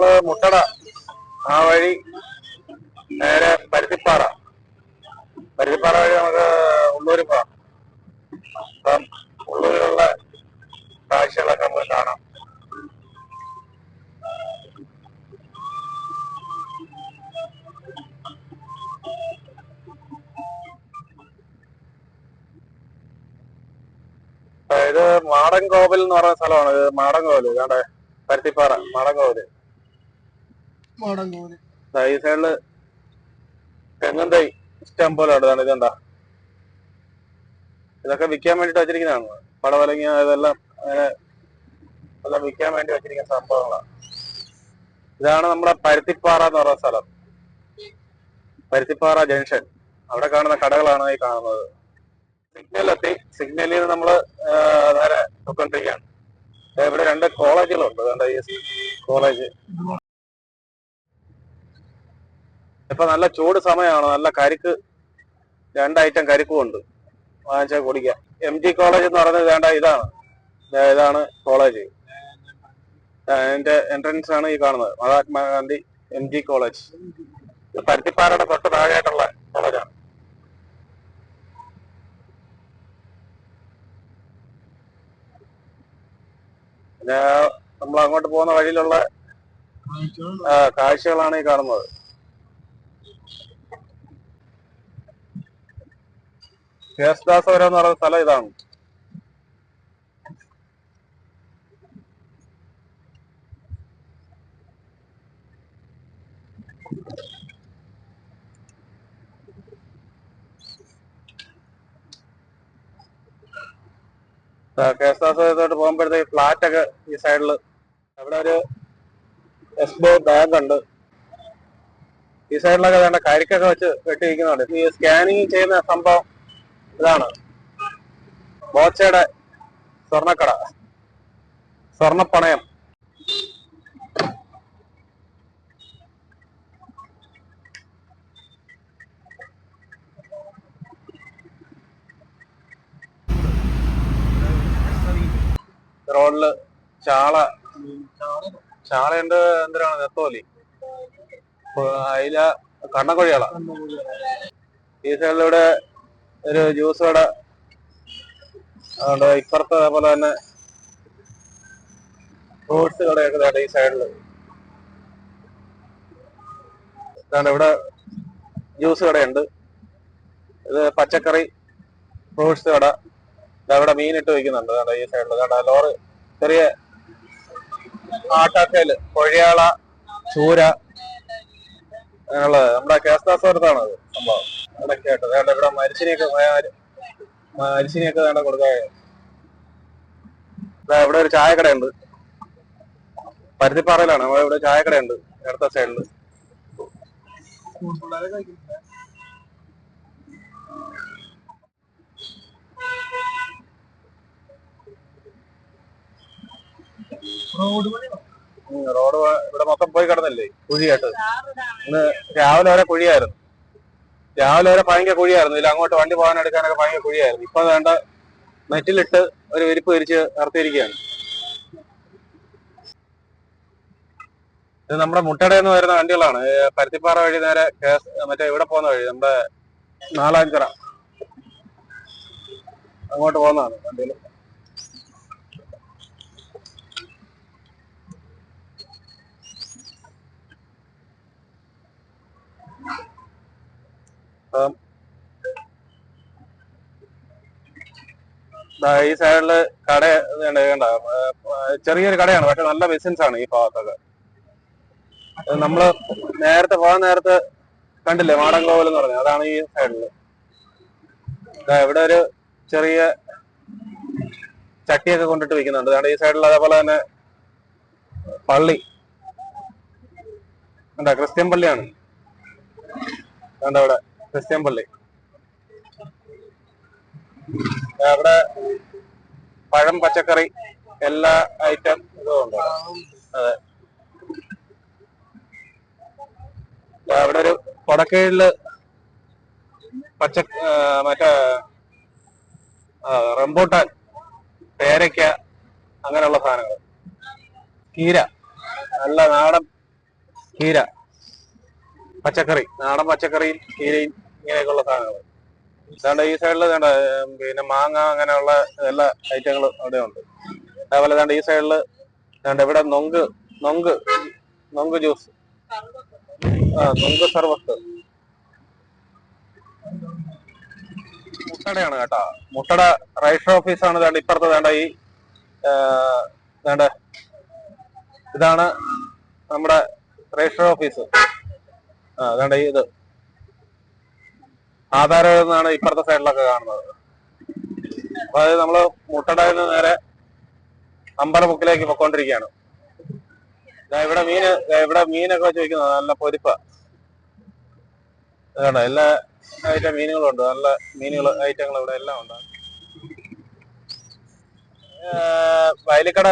നമ്മള് മുട്ടട ആ വഴി നേരെ പരുത്തിപ്പാറ വഴി നമുക്ക് ഉള്ളൂര് പോവാം. അപ്പം ഉള്ളൂരിലുള്ള കാഴ്ചകളൊക്കെ നമുക്ക് കാണാം. ഇത് മാടൻകോവിൽ എന്ന് പറയുന്ന സ്ഥലമാണ്. ഇത് മാടൻകോവിൽ, ഇതാണ്ട് പരുത്തിപ്പാറ മാടൻകോവില്. ഈ സൈഡില് തെങ്ങും തൈ ഇഷ്ടം പോലെ ഉണ്ട്. ഇതെന്താ, ഇതൊക്കെ വിൽക്കാൻ വേണ്ടിട്ട് വെച്ചിരിക്കുന്നതാണ്. പടവലങ്ങ ഇതെല്ലാം അങ്ങനെ എല്ലാം വിൽക്കാൻ വേണ്ടി വെച്ചിരിക്കുന്ന സംഭവങ്ങളാണ്. ഇതാണ് നമ്മുടെ പരുത്തിപ്പാറ എന്ന് പറയുന്ന സ്ഥലം. പരുത്തിപ്പാറ ജംഗ്ഷൻ. അവിടെ കാണുന്ന കടകളാണ് ഈ കാണുന്നത്. സിഗ്നലെത്തി. സിഗ്നലിൽ നിന്ന് നമ്മള് നേരെ പൊയ്ക്കൊണ്ടിരിക്കുകയാണ്. ഇവിടെ 2 കോളേജുകളുണ്ട്. കോളേജ് ഇപ്പൊ നല്ല ചൂട് സമയമാണ്. നല്ല കരിക്ക്, 2 ഐറ്റം കരിക്കും ഉണ്ട്. വാങ്ങിച്ചാൽ കുടിക്കാം. MG കോളേജ് എന്ന് പറയുന്നത് ഇതാണ് കോളേജ്. അതിന്റെ എൻട്രൻസ് ആണ് ഈ കാണുന്നത്. Mahatma Gandhi MG college. പരുത്തിപ്പാറയുടെ തൊട്ട് താഴെയായിട്ടുള്ള കോളേജാണ്. പിന്നെ നമ്മൾ അങ്ങോട്ട് പോകുന്ന വഴിയിലുള്ള കാഴ്ചകളാണ് ഈ കാണുന്നത്. കേശദാസപുരം എന്ന് പറയുന്ന സ്ഥലം ഇതാണ്. കേശദാസപുരത്തോട്ട് പോകുമ്പോഴത്തേക്ക് ഫ്ലാറ്റ് ഒക്കെ ഈ സൈഡില്, അവിടെ ഒരു SBI ബാങ്ക് ഉണ്ട്. ഈ സൈഡിലൊക്കെ വേണ്ട കരിക്കൊക്കെ വെച്ച് വെട്ടിയിരിക്കുന്നുണ്ട്. ഈ സ്കാനിങ് ചെയ്യുന്ന സംഭവം ഇതാണ്. ബോച്ചയുടെ സ്വർണ്ണക്കട, സ്വർണ്ണപ്പണയം. റോഡില് ചാളയുണ്ട്. എന്തിനാണ് നെത്തോലി, അയില, കണ്ണൻകോഴികള. ഈ സൈഡിലൂടെ ഒരു ജ്യൂസ് കട അതുകൊണ്ട് ഇപ്പുറത്ത് അതേപോലെ തന്നെ ഫ്രൂട്ട്സ് കടയൊക്കെ ഈ സൈഡില്. ഇവിടെ ജ്യൂസ് കടയുണ്ട്. ഇത് പച്ചക്കറി ഫ്രൂട്ട്സ് കട. അവിടെ മീനിട്ട് വയ്ക്കുന്നുണ്ട്. ഈ സൈഡില് ലോറി, ചെറിയ ആട്ടാക്കല്, കൊഴിയാള, ചൂര അങ്ങനെയുള്ളത്. നമ്മുടെ കേശദാസപുരത്താണ് അത് സംഭവം. അതൊക്കെ ആയിട്ട് ഇവിടെ മരിച്ചിനെയൊക്കെ വേണ്ട കൊടുക്കാൻ. ഇവിടെ ഒരു ചായക്കടയുണ്ട്. പരുത്തിപ്പാറയിലാണ്. ഇവിടെ ചായക്കടയുണ്ട് അടുത്ത സൈഡില്. റോഡ് ഇവിടെ മൊത്തം പോയി കിടന്നില്ലേ, കുഴിയായിട്ട്. ഇന്ന് രാവിലെ വരെ കുഴിയായിരുന്നു. ഭയങ്കര കുഴിയായിരുന്നു. ഇതിൽ അങ്ങോട്ട് വണ്ടി പോകാൻ എടുക്കാനൊക്കെ ഭയങ്കര കുഴിയായിരുന്നു. ഇപ്പൊ വേണ്ട നെറ്റിലിട്ട് ഒരു വിരിപ്പ് വിരിച്ച് നിർത്തിയിരിക്കുകയാണ്. ഇത് നമ്മുടെ മുട്ടടയെന്ന് വരുന്ന വണ്ടികളാണ്. പരുത്തിപ്പാറ വഴി നേരെ മറ്റേ ഇവിടെ പോകുന്ന വഴി, നമ്മുടെ നാലാഞ്ചിറ അങ്ങോട്ട് പോകുന്നതാണ് വണ്ടികൾ. ഈ സൈഡില് കട കണ്ട, ചെറിയൊരു കടയാണ്. പക്ഷെ നല്ല ബിസിനസ് ആണ് ഈ ഭാഗത്തൊക്കെ. നമ്മള് നേരത്തെ പോകാൻ നേരത്ത് കണ്ടില്ലേ മാടൻകോവിൽ എന്ന് പറഞ്ഞത്, അതാണ് ഈ സൈഡില്. ഇവിടെ ഒരു ചെറിയ ചട്ടിയൊക്കെ കൊണ്ടിട്ട് വിൽക്കുന്നുണ്ട്. ഈ സൈഡിൽ അതേപോലെ തന്നെ പള്ളി കണ്ട, ക്രിസ്ത്യൻ പള്ളിയാണ്. ഇവിടെ ക്രിസ്ത്യൻ പള്ളി. അവിടെ പഴം, പച്ചക്കറി, എല്ലാ ഐറ്റം ഇതും ഉണ്ട്. അതെ, അവിടെ ഒരു കൊടക്കീഴില് മറ്റേ റംബൂട്ടാൻ, പേരയ്ക്ക അങ്ങനെയുള്ള സാധനങ്ങൾ. കീര, നല്ല നാടൻ കീര, പച്ചക്കറി, നാടൻ പച്ചക്കറിയും കീരയും ഇങ്ങനെയൊക്കെയുള്ള സാധനങ്ങൾ. ഇതാണ്ട് ഈ സൈഡിൽ വേണ്ട പിന്നെ മാങ്ങ അങ്ങനെയുള്ള എല്ലാ ഐറ്റങ്ങളും അവിടെ ഉണ്ട്. അതേപോലെ വേണ്ട ഈ സൈഡിൽ വേണ്ട ഇവിടെ നൊങ്ക് ജ്യൂസ്, നൊങ്ക് സർവത്ത്, മുട്ടടയാണ് കേട്ടോ. മുട്ടട രജിസ്റ്റർ ഓഫീസാണ്. വേണ്ട ഇപ്പുറത്ത് വേണ്ട ഈ വേണ്ട ഇതാണ് നമ്മുടെ രജിസ്റ്റർ ഓഫീസ്. വേണ്ട ഇത് ആധാരം എന്നാണ് ഇപ്പുറത്തെ സൈഡിലൊക്കെ കാണുന്നത്. അപ്പൊ അത് നമ്മള് മുട്ടടയിൽ നിന്ന് നേരെ അമ്പലമുക്കിലേക്ക് പൊക്കോണ്ടിരിക്കുകയാണ്. ഇവിടെ മീനൊക്കെ ചോദിക്കുന്നത് നല്ല പൊരിപ്പ. കേട്ടോ, എല്ലാ ഐറ്റം മീനുകളും ഉണ്ട്. നല്ല ഐറ്റങ്ങൾ ഇവിടെ എല്ലാം ഉണ്ട്. വയലിക്കട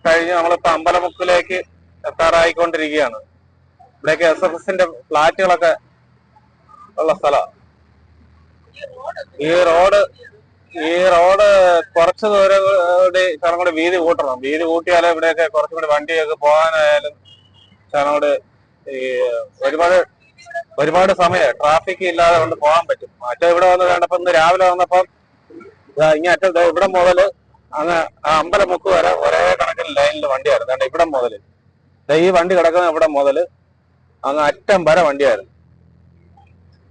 കഴിഞ്ഞ് നമ്മളിപ്പോ അമ്പലമുക്കിലേക്ക് എത്താറായിക്കൊണ്ടിരിക്കുകയാണ്. ഇവിടെയൊക്കെ SFSന്റെ ഫ്ലാറ്റുകളൊക്കെ ഉള്ള സ്ഥലമാണ്. ഈ റോഡ് കുറച്ച് ദൂരം കൂടി കൂടി വീതി കൂട്ടണം. വീതി കൂട്ടിയാലേ ഇവിടെയൊക്കെ കുറച്ചും കൂടി വണ്ടിയൊക്കെ പോകാനായാലും കൂടി ഈ ഒരുപാട് സമയം ട്രാഫിക് ഇല്ലാതെ കൊണ്ട് പോകാൻ പറ്റും. മറ്റേ ഇവിടെ വന്ന് വേണ്ടപ്പോ ഇന്ന് രാവിലെ വന്നപ്പം ഇങ്ങറ്റ ഇവിടെ മുതല് അങ്ങ് അമ്പലമുക്ക് വരെ ഒരേ കണക്കിന് ലൈനിൽ വണ്ടിയായിരുന്നു. കാരണം ഇവിടെ മുതല് ഈ വണ്ടി കിടക്കുന്ന ഇവിടെ മുതല് അങ്ങ് അറ്റം വരെ വണ്ടിയായിരുന്നു.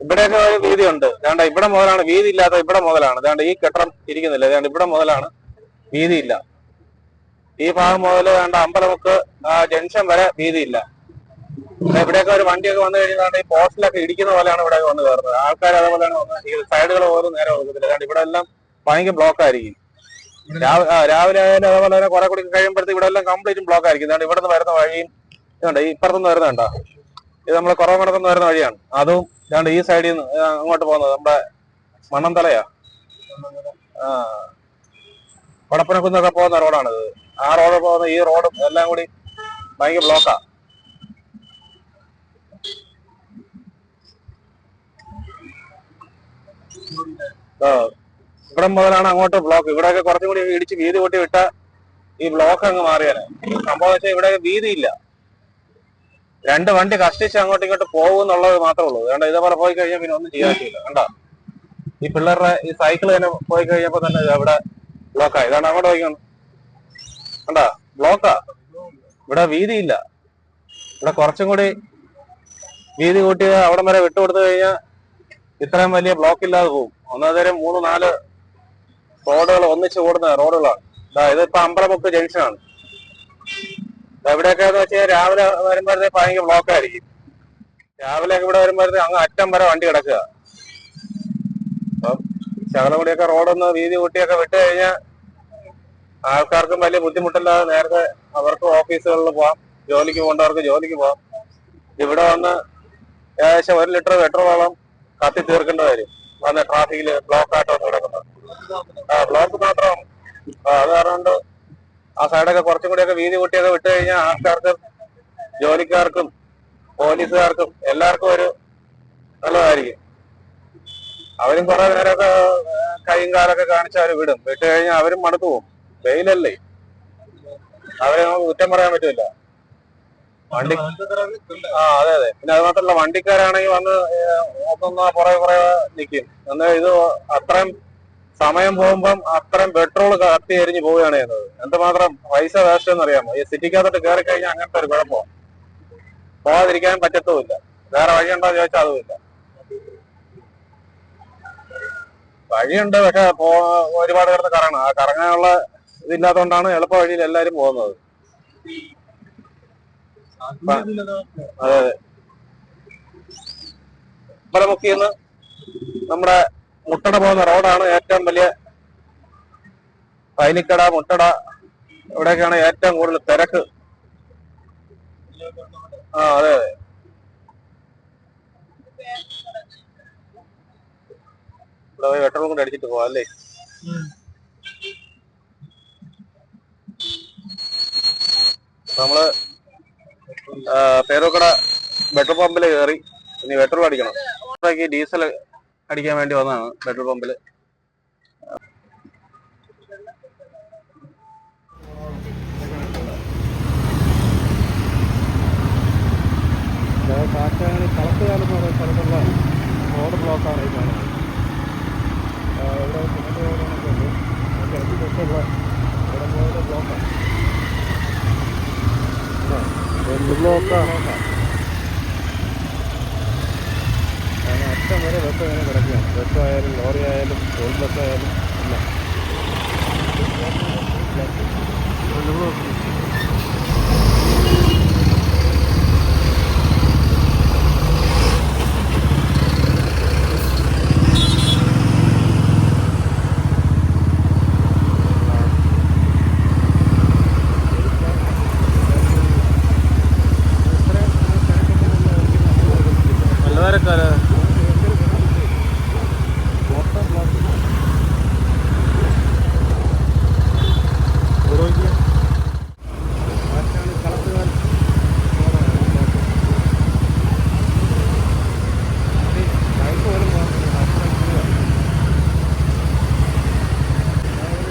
ഇവിടെയൊക്കെ ഒരു വീതി ഉണ്ട്. വേണ്ട ഇവിടെ മുതലാണ് വീതി ഇല്ലാത്ത. ഇവിടെ മുതലാണ് വേണ്ട ഈ കെട്ടം ഇരിക്കുന്നില്ല. വേണ്ട ഇവിടെ മുതലാണ് വീതിയില്ല. ഈ ഭാഗം മുതൽ വേണ്ട അമ്പലമുക്ക് ജംഗ്ഷൻ വരെ വീതിയില്ല. ഇവിടെയൊക്കെ ഒരു വണ്ടിയൊക്കെ വന്നു കഴിഞ്ഞാൽ ഈ പോസ്റ്റിലൊക്കെ ഇടിക്കുന്ന പോലെയാണ് ഇവിടെ വന്ന് കയറുന്നത്. ആൾക്കാർ അതേപോലെയാണ് ഈ സൈഡുകൾ പോലും നേരെ കൊടുക്കത്തില്ല. കാരണം ഇവിടെ എല്ലാം ഭയങ്കര ബ്ലോക്ക് ആയിരിക്കും. രാവിലെ ആയാലും അതേപോലെ തന്നെ കുറെ കൂടി കഴിയുമ്പോഴത്തേക്ക് ഇവിടെ എല്ലാം കംപ്ലീറ്റും ബ്ലോക്ക് ആയിരിക്കും. അതുകൊണ്ട് ഇവിടെ നിന്ന് വരുന്ന വഴിയും ഇതുണ്ട്. ഈ ഇപ്പുറത്തുനിന്ന് വരുന്നുണ്ടോ, ഇത് നമ്മൾ കുറവമടത്തുനിന്ന് വരുന്ന വഴിയാണ്. അതും രണ്ട് ഈ സൈഡിൽ നിന്ന് അങ്ങോട്ട് പോകുന്നത് നമ്മുടെ മണ്ണന്തലയാ, വടപ്പനക്കുന്നൊക്കെ പോകുന്ന റോഡാണിത്. ആ റോഡ് പോകുന്ന ഈ റോഡും എല്ലാം കൂടി ഭയങ്കര ബ്ലോക്കാ. ഇവിടെ മുതലാണ് അങ്ങോട്ട് ബ്ലോക്ക്. ഇവിടെയൊക്കെ കുറച്ചും കൂടി ഇടിച്ച് വീതി കൂട്ടി വിട്ട ഈ ബ്ലോക്ക് അങ്ങ് മാറിയാലേ. സംഭവം വെച്ചാൽ ഇവിടെ വീതിയില്ല. രണ്ട് വണ്ടി കഷ്ടിച്ച് അങ്ങോട്ടും ഇങ്ങോട്ട് പോകുന്നുള്ളത് മാത്രമേ ഉള്ളൂ. വേണ്ട ഇതേപോലെ പോയി കഴിഞ്ഞാൽ പിന്നെ ഒന്നും ചെയ്യാൻ പറ്റില്ല. കണ്ട ഈ പിള്ളേരുടെ ഈ സൈക്കിൾ തന്നെ പോയി കഴിഞ്ഞപ്പോ തന്നെ ഇവിടെ ബ്ലോക്കായി. ഇതാണ് അങ്ങോട്ട് പോയിക്കണം. കണ്ട ബ്ലോക്കാ. ഇവിടെ വീതിയില്ല. ഇവിടെ കുറച്ചും കൂടി വീതി കൂട്ടി അവിടം വരെ വിട്ടുകൊടുത്തു കഴിഞ്ഞാൽ ഇത്രയും വലിയ ബ്ലോക്ക് ഇല്ലാതെ പോകും. ഒന്നേരം 3-4 റോഡുകൾ ഒന്നിച്ച് കൂടുന്ന റോഡുകളാണ്. ഇതിപ്പോ അമ്പലമുക്ക് ജംഗ്ഷനാണ്. എവിടെയൊക്കെ എന്ന് വെച്ചാൽ രാവിലെ വരുമ്പോഴത്തേക്ക് ഭയങ്കര ബ്ലോക്ക് ആയിരിക്കും. രാവിലെ ഇവിടെ വരുമ്പോഴത്തേക്ക് അങ്ങ് അറ്റം വരെ വണ്ടി കിടക്കുക. അപ്പം ശകലം കൂടിയൊക്കെ റോഡൊന്ന് വീതി കൂട്ടിയൊക്കെ വിട്ട് കഴിഞ്ഞാൽ ആൾക്കാർക്കും വലിയ ബുദ്ധിമുട്ടില്ലാതെ നേരത്തെ അവർക്ക് ഓഫീസുകളിൽ പോവാം, ജോലിക്ക് പോകേണ്ടവർക്ക് ജോലിക്ക് പോവാം. ഇവിടെ വന്ന് ഏകദേശം 1 ലിറ്റർ പെട്രോളോളം കത്തി തീർക്കേണ്ടി വരും. വന്ന് ട്രാഫിക്കില് ബ്ലോക്ക് ആയിട്ട് വന്ന് കിടക്കുന്നത്. ബ്ലോക്ക് മാത്രമാണ്. അത് കാരണം ആ സൈഡൊക്കെ കുറച്ചും കൂടിയൊക്കെ വീതി കൂട്ടിയൊക്കെ വിട്ട് കഴിഞ്ഞാൽ ആൾക്കാർക്കും ജോലിക്കാർക്കും പോലീസുകാർക്കും എല്ലാവർക്കും ഒരു നല്ലതായിരിക്കും. അവരും കുറെ നേരമൊക്കെ കൈയും കാലൊക്കെ കാണിച്ച് അവർ വിടും. വിട്ട് കഴിഞ്ഞാൽ അവരും മടുത്തു പോകും. വെയിലല്ലേ, അവരെ നമുക്ക് കുറ്റം പറയാൻ പറ്റില്ല. വണ്ടി അതെ. പിന്നെ അത് മാത്രമല്ല വണ്ടിക്കാരാണെങ്കിൽ വന്ന് നോക്കുന്ന കുറെ നിൽക്കും. എന്നാൽ ഇത് അത്രയും സമയം പോകുമ്പം അത്രയും പെട്രോൾ കത്തി എരിഞ്ഞ് പോവുകയാണ് ചെയ്യുന്നത്. എന്തുമാത്രം പൈസ വേസ്റ്റ് എന്നറിയാമോ? ഈ സിറ്റിക്കകത്തോട്ട് കയറി കഴിഞ്ഞാൽ അങ്ങനത്തെ ഒരു കുഴപ്പമാണ്. പോകാതിരിക്കാൻ പറ്റത്തുമില്ല. വേറെ വഴിയുണ്ടോ എന്ന് ചോദിച്ചാൽ അതുമില്ല. വഴിയുണ്ട്, പക്ഷെ ഒരുപാട് കിടന്ന് കറങ്ങണം. ആ കറങ്ങാനുള്ള ഇതില്ലാത്തതുകൊണ്ടാണ് എളുപ്പ വഴിയിൽ എല്ലാരും പോകുന്നത്. അതെ. അമ്പലമുക്കിന്ന് നമ്മുടെ മുട്ടട പോകുന്ന റോഡാണ് ഏറ്റവും വലിയ. വയലിക്കട, മുട്ടട ഇവിടെയൊക്കെയാണ് ഏറ്റവും കൂടുതൽ തിരക്ക്. അതെ. ഇവിടെ പോയി പെട്രോൾ കൊണ്ട് അടിച്ചിട്ട് പോവാം അല്ലേ? നമ്മള് പേരൂക്കട പെട്രോൾ പമ്പിൽ കയറി ഇനി പെട്രോൾ അടിക്കണം. ഡീസൽ അടിക്കാൻ വേണ്ടി വന്നതാണ് പെട്രോൾ പമ്പിൽ. അറ്റം വരെ ബസ് അങ്ങനെ കിടക്കുകയാണ്. ബസ്സായാലും ലോറി ആയാലും ടോൾ ബസ്സായാലും എല്ലാം. നല്ലതാരക്കാല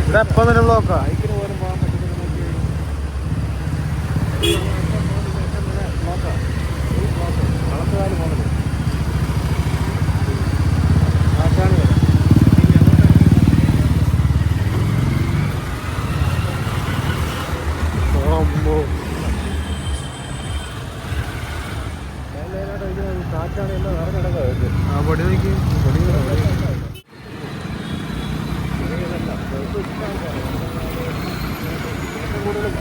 ഇവിടെ എപ്പം തന്നെ ബ്ലോക്കാ. ബൈക്കിന് പോലും പോകാൻ പറ്റുന്ന കളത്തുകാല് പോകുന്നത് ആശാണ് വരെ. കാറ്റാണ് എല്ലാം നിറഞ്ഞിടക്കുക. ആ പൊടി നോക്കി പൊടി കൂടുതൽ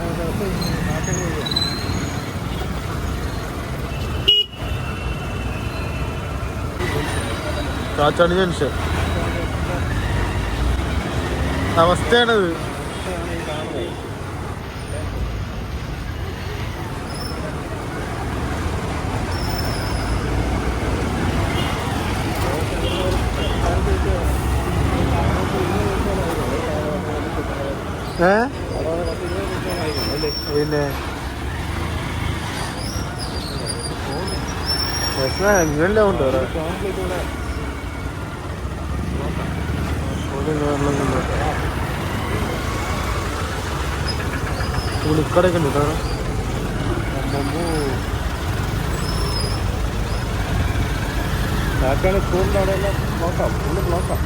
കാച്ചാണി ജംഗ്ഷൻ അവസ്ഥയാണത്. ഈ കാണുന്നത്. പിന്നെ ഇങ്ങനെയല്ലേ ഉണ്ട് പുളിക്കടയൊക്കെ ഉണ്ട് കേട്ടോ. കാറ്റാണ് സ്കൂളിൻ്റെ അവിടെ എല്ലാം ബ്ലോക്കാം. ഫുള്ള് ബ്ലോക്കാം.